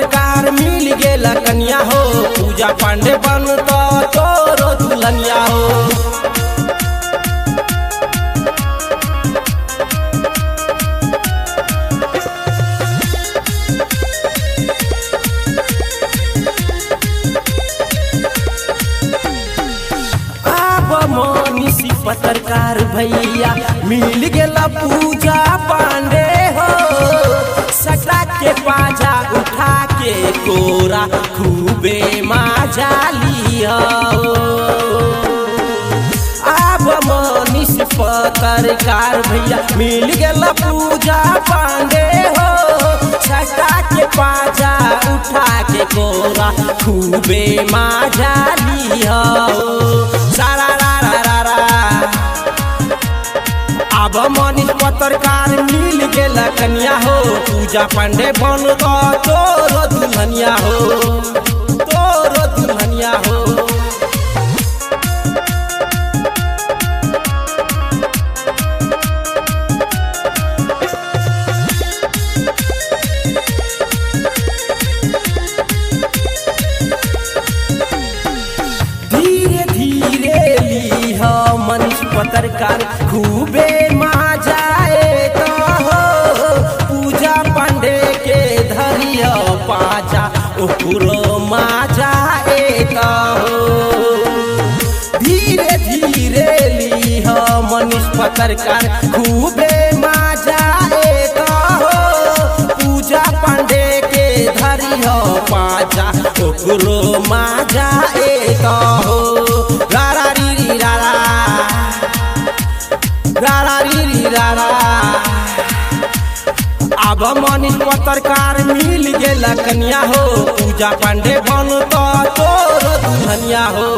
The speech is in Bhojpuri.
पत्रकार मिल गेल कन्या हो, पूजा पांडे बनता तोरो दुल्हनिया हो। मनीषी पत्रकार भैया मिल गेला पूजा पांडे हो, सटा के पाजा उठा के कोरा खूबे मजा लिया हो। अब मनीष पत्रकार भैया मिल गेला पूजा पांडे हो, सटा के पाजा उठा के कोरा खूबे मजा लिया हो। सारा अब मनीष पत्रकार मिल गेल कन्या हो, पूजा पांडे बनता तोरो दुल्हनिया हो, तोरो दुल्हनिया हो। धीरे धीरे लीह मनीष पत्रकार खूबे मजा आएगा हो, पूजा पांडे के धरिया पाजा ओकरो मजा आएगा हो। धीरे धीरे लीह मनीष पत्रकार खूबे मजा आएगा हो, पूजा पांडे के धरिया पाजा ओकरो मजा आएगा हो। रारा री रारा रारा री रारा। अब मनीष पत्रकार मिल गेल कन्या हो, पूजा पांडे बनता तोरो दुल्हनिया हो।